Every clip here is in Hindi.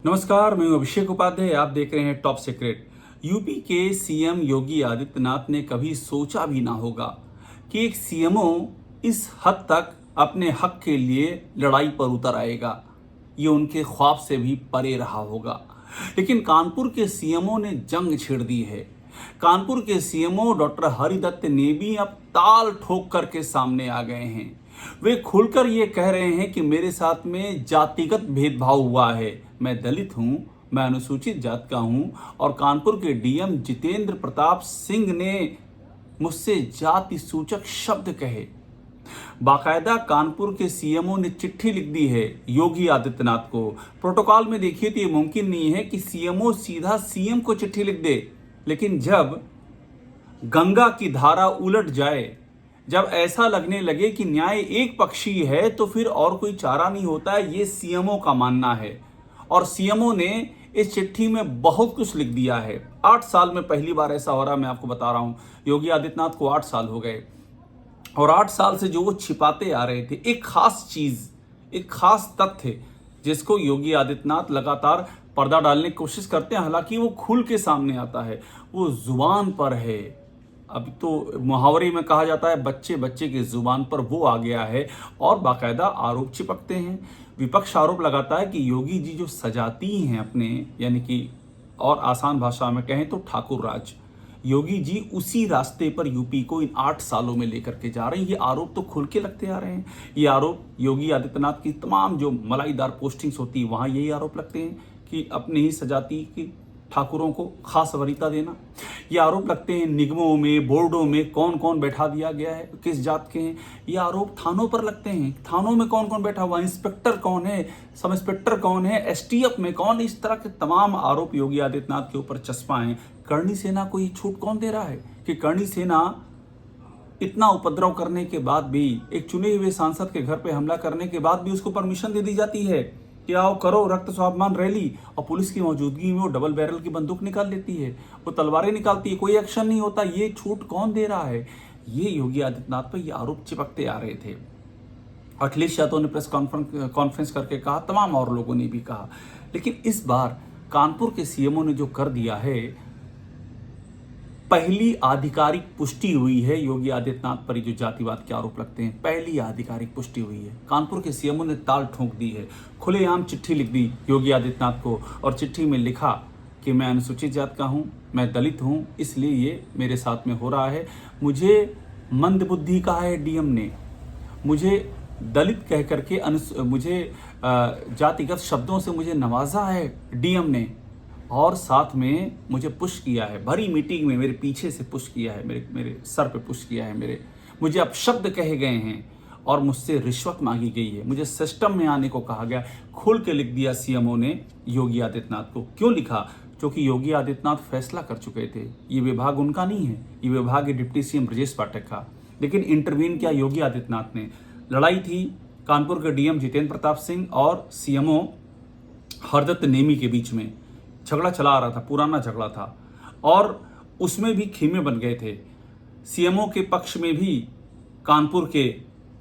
नमस्कार, मैं हूं अभिषेक उपाध्याय। आप देख रहे हैं टॉप सीक्रेट। यूपी के सीएम योगी आदित्यनाथ ने कभी सोचा भी ना होगा कि एक सीएमओ इस हद तक अपने हक के लिए लड़ाई पर उतर आएगा। ये उनके ख्वाब से भी परे रहा होगा। लेकिन कानपुर के सीएमओ ने जंग छेड़ दी है। कानपुर के सीएमओ डॉक्टर हरिदत्त ने भी अब ताल ठोक करके सामने आ गए हैं। वे खुलकर ये कह रहे हैं कि मेरे साथ में जातिगत भेदभाव हुआ है। मैं दलित हूं, मैं अनुसूचित जात का हूं और कानपुर के डीएम जितेंद्र प्रताप सिंह ने मुझसे जाति सूचक शब्द कहे। बाकायदा कानपुर के सीएमओ ने चिट्ठी लिख दी है योगी आदित्यनाथ को। प्रोटोकॉल में देखिए तो ये मुमकिन नहीं है कि सीएमओ सीधा सीएम को चिट्ठी लिख दे। लेकिन जब गंगा की धारा उलट जाए, जब ऐसा लगने लगे कि न्याय एक पक्षी है, तो फिर और कोई चारा नहीं होता है, ये सीएमओ का मानना है। और सीएमओ ने इस चिट्ठी में बहुत कुछ लिख दिया है। 8 साल में पहली बार ऐसा हो रहा है। मैं आपको बता रहा हूं, योगी आदित्यनाथ को 8 साल हो गए और 8 साल से जो वो छिपाते आ रहे थे, एक खास चीज, एक खास तथ्य जिसको योगी आदित्यनाथ लगातार पर्दा डालने की कोशिश करते हैं, हालांकि वो खुल के सामने आता है, वो जुबान पर है। अब तो मुहावरे में कहा जाता है बच्चे बच्चे की जुबान पर वो आ गया है और बाकायदा आरोप चिपकते हैं। विपक्ष आरोप लगाता है कि योगी जी जो सजाती हैं अपने, यानी कि और आसान भाषा में कहें तो ठाकुर राज, योगी जी उसी रास्ते पर यूपी को इन 8 सालों में लेकर के जा रहे हैं। ये आरोप तो खुल के लगते आ रहे हैं। ये आरोप योगी आदित्यनाथ की तमाम जो मलाईदार पोस्टिंग्स होती है वहां यही आरोप लगते हैं कि अपने ही सजाती की ठाकुरों को खास वरीयता देना। ये आरोप लगते हैं निगमों में, बोर्डों में कौन कौन बैठा दिया गया है, किस जात के हैं। ये आरोप थानों पर लगते हैं, थानों में कौन कौन बैठा हुआ, इंस्पेक्टर कौन है, सब इंस्पेक्टर कौन है, एसटीएफ में कौन। इस तरह के तमाम आरोप योगी आदित्यनाथ के ऊपर चस्पा हैं। करणी सेना को ये छूट कौन दे रहा है कि करणी सेना इतना उपद्रव करने के बाद भी, एक चुने हुए सांसद के घर पे हमला करने के बाद भी उसको परमिशन दे दी जाती है कि आओ करो रक्त स्वाभिमान रैली, और पुलिस की मौजूदगी में वो डबल बैरल की बंदूक निकाल लेती है, वो तलवारें निकालती है, कोई एक्शन नहीं होता। ये छूट कौन दे रहा है? ये योगी आदित्यनाथ पर ये आरोप चिपकते आ रहे थे। अखिलेश यादव ने प्रेस कॉन्फ्रेंस करके कहा, तमाम और लोगों ने भी कहा। लेकिन इस बार कानपुर के सीएमओ ने जो कर दिया है, पहली आधिकारिक पुष्टि हुई है योगी आदित्यनाथ पर जो जातिवाद के आरोप लगते हैं, पहली आधिकारिक पुष्टि हुई है। कानपुर के सीएमओ ने ताल ठोक दी है, खुलेआम चिट्ठी लिख दी योगी आदित्यनाथ को और चिट्ठी में लिखा कि मैं अनुसूचित जात का हूं, मैं दलित हूं, इसलिए ये मेरे साथ में हो रहा है। मुझे मंदबुद्धि कहा है डीएम ने, मुझे दलित कह करके मुझे जातिगत शब्दों से मुझे नवाजा है डीएम ने, और साथ में मुझे पुश किया है, भरी मीटिंग में मेरे पीछे से पुश किया है, मेरे सर पे पुश किया है, मुझे अपशब्द कहे गए हैं और मुझसे रिश्वत मांगी गई है, मुझे सिस्टम में आने को कहा गया। खुल के लिख दिया सीएमओ ने योगी आदित्यनाथ को। क्यों लिखा? क्योंकि योगी आदित्यनाथ फैसला कर चुके थे, ये विभाग उनका नहीं है, ये विभाग है डिप्टी सीएम ब्रजेश पाठक का। लेकिन इंटरवीन किया योगी आदित्यनाथ ने। लड़ाई थी कानपुर के डीएम जितेंद्र प्रताप सिंह और सीएमओ हरदत्त नेमी के बीच में। झगड़ा चला आ रहा था, पुराना झगड़ा था, और उसमें भी खेमे बन गए थे। सीएमओ के पक्ष में भी कानपुर के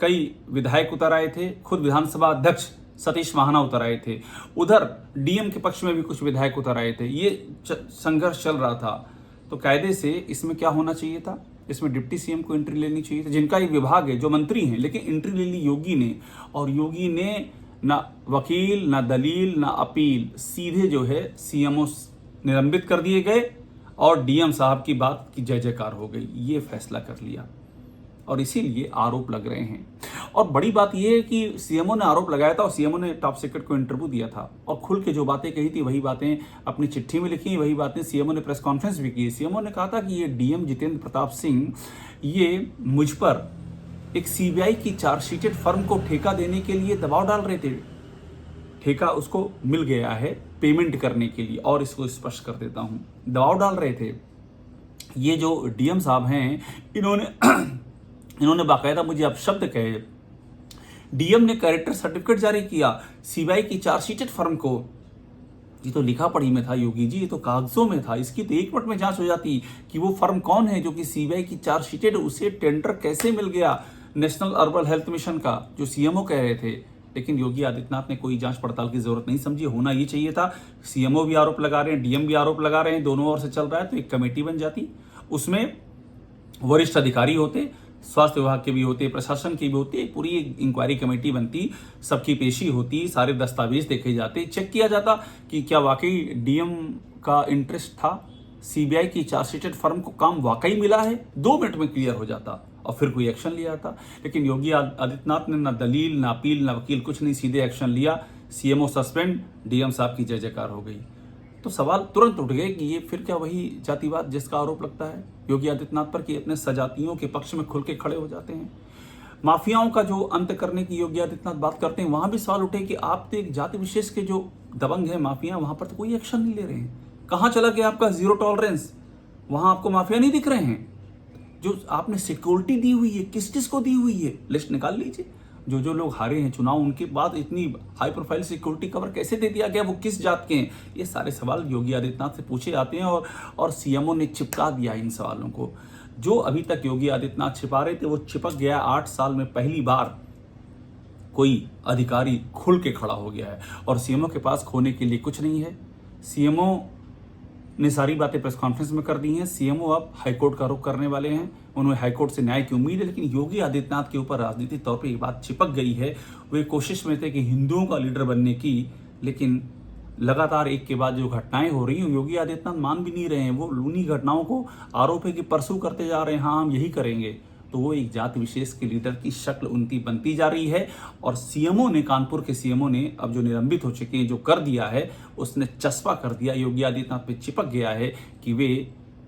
कई विधायक उतर आए थे, खुद विधानसभा अध्यक्ष सतीश महाना उतर आए थे, उधर डीएम के पक्ष में भी कुछ विधायक उतर आए थे। ये संघर्ष चल रहा था। तो कायदे से इसमें क्या होना चाहिए था? इसमें डिप्टी सीएम को एंट्री लेनी चाहिए थी, जिनका एक विभाग है, जो मंत्री हैं, लेकिन एंट्री ले ली योगी ने। और योगी ने ना वकील, ना दलील, ना अपील, सीधे जो है सीएमओ निलंबित कर दिए गए और डीएम साहब की बात की जय जयकार हो गई। ये फैसला कर लिया और इसीलिए आरोप लग रहे हैं। और बड़ी बात यह है कि सीएमओ ने आरोप लगाया था और सीएमओ ने टॉप सीक्रेट को इंटरव्यू दिया था और खुल के जो बातें कही थी वही बातें अपनी चिट्ठी में लिखी, वही बातें सीएमओ ने प्रेस कॉन्फ्रेंस भी की। सीएमओ ने कहा था कि ये डीएम जितेंद्र प्रताप सिंह ये मुझ पर एक सीबीआई की चार्जशीटेड फर्म को ठेका देने के लिए दबाव डाल रहे थे। ठेका उसको मिल गया है पेमेंट करने के लिए, और इसको स्पष्ट कर देता हूं, दबाव डाल रहे थे। ये जो डीएम साहब हैं, इन्होंने बाकायदा मुझे अपशब्द कहे। डीएम ने कैरेक्टर सर्टिफिकेट जारी किया सीबीआई की चार्जशीटेड फर्म को। ये तो लिखा पढ़ी में था योगी जी, ये तो कागजों में था। इसकी तो 1 मिनट में जांच हो जाती कि वो फर्म कौन है जो कि सीबीआई की चार्जशीटेड, उसे टेंडर कैसे मिल गया नेशनल अर्बन हेल्थ मिशन का, जो सीएमओ कह रहे थे। लेकिन योगी आदित्यनाथ ने कोई जांच पड़ताल की जरूरत नहीं समझी। होना ये चाहिए था, सीएमओ भी आरोप लगा रहे हैं, डीएम भी आरोप लगा रहे हैं, दोनों ओर से चल रहा है, तो एक कमेटी बन जाती, उसमें वरिष्ठ अधिकारी होते, स्वास्थ्य विभाग के भी होते, प्रशासन की भी होती, पूरी इंक्वायरी कमेटी बनती, सबकी पेशी होती, सारे दस्तावेज देखे जाते, चेक किया जाता कि क्या वाकई डीएम का इंटरेस्ट था, सीबीआई की चार्जशीटेड फर्म को काम वाकई मिला है, 2 मिनट में क्लियर हो जाता और फिर कोई एक्शन लिया जाता। लेकिन योगी आदित्यनाथ ने ना दलील, ना अपील, ना वकील, कुछ नहीं, सीधे एक्शन लिया, सीएमओ सस्पेंड, डीएम साहब की जय जयकार हो गई। तो सवाल तुरंत उठ गए कि ये फिर क्या वही जातिवाद जिसका आरोप लगता है योगी आदित्यनाथ पर, कि अपने सजातियों के पक्ष में खुल के खड़े हो जाते हैं। माफियाओं का जो अंत करने की योगी आदित्यनाथ बात करते हैं, वहां भी सवाल उठे कि आप तो एक जाति विशेष के जो दबंग है माफिया, वहां पर तो कोई एक्शन नहीं ले रहे हैं। कहां चला गया आपका जीरो टॉलरेंस? वहां आपको माफिया नहीं दिख रहे हैं? जो आपने सिक्योरिटी दी हुई है, किस किस को दी हुई है, लिस्ट निकाल लीजिए। जो लोग हारे हैं चुनाव, उनके बाद इतनी हाई प्रोफाइल सिक्योरिटी कवर कैसे दे दिया गया, वो किस जात के हैं? ये सारे सवाल योगी आदित्यनाथ से पूछे जाते हैं और सीएमओ ने चिपका दिया इन सवालों को। जो अभी तक योगी आदित्यनाथ छिपा रहे थे वो चिपक गया। 8 साल में पहली बार कोई अधिकारी खुल के खड़ा हो गया है और सीएमओ के पास खोने के लिए कुछ नहीं है। सीएमओ ने सारी बातें प्रेस कॉन्फ्रेंस में कर दी हैं। सीएमओ अब हाईकोर्ट का रुख करने वाले हैं, उन्हें हाईकोर्ट से न्याय की उम्मीद है। लेकिन योगी आदित्यनाथ के ऊपर राजनीतिक तौर पे ये बात चिपक गई है। वे कोशिश में थे कि हिंदुओं का लीडर बनने की, लेकिन लगातार एक के बाद जो घटनाएं हो रही हैं, योगी आदित्यनाथ मान भी नहीं रहे हैं। वो उन्हीं घटनाओं को आरोप है कि परसू करते जा रहे हैं, हाँ हम यही करेंगे। तो वो एक जाति विशेष के लीडर की शक्ल उनकी बनती जा रही है। और सीएमओ ने, कानपुर के सीएमओ ने अब जो निलंबित हो चुके हैं, जो कर दिया है, उसने चस्पा कर दिया, योगी आदित्यनाथ पे चिपक गया है कि वे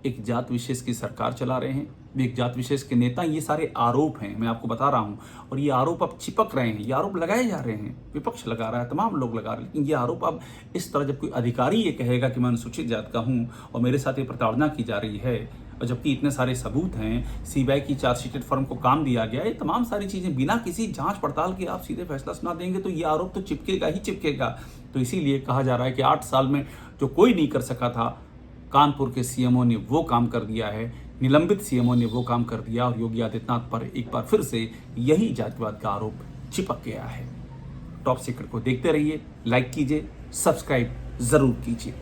एक जात विशेष की सरकार चला रहे हैं, वे एक जात विशेष के नेता। ये सारे आरोप हैं, मैं आपको बता रहा हूं, और ये आरोप अब चिपक रहे हैं, ये आरोप लगाए जा रहे हैं, विपक्ष लगा रहा है, तमाम लोग लगा रहे हैं। लेकिन ये आरोप अब इस तरह, जब कोई अधिकारी ये कहेगा कि मैं अनुसूचित जात का हूं और मेरे साथ ये प्रताड़ना की जा रही है, और जबकि इतने सारे सबूत हैं, सीबीआई की चार्जशीटेड फर्म को काम दिया गया, ये तमाम सारी चीजें बिना किसी जांच पड़ताल के आप सीधे फैसला सुना देंगे, तो ये आरोप तो चिपकेगा ही चिपकेगा। तो इसीलिए कहा जा रहा है कि 8 साल में जो कोई नहीं कर सका था, कानपुर के सीएमओ ने वो काम कर दिया है, निलंबित सीएमओ ने वो काम कर दिया, और योगी आदित्यनाथ पर एक बार फिर से यही जातिवाद का आरोप चिपक गया है। टॉप सीक्रेट को देखते रहिए, लाइक कीजिए, सब्सक्राइब जरूर कीजिए।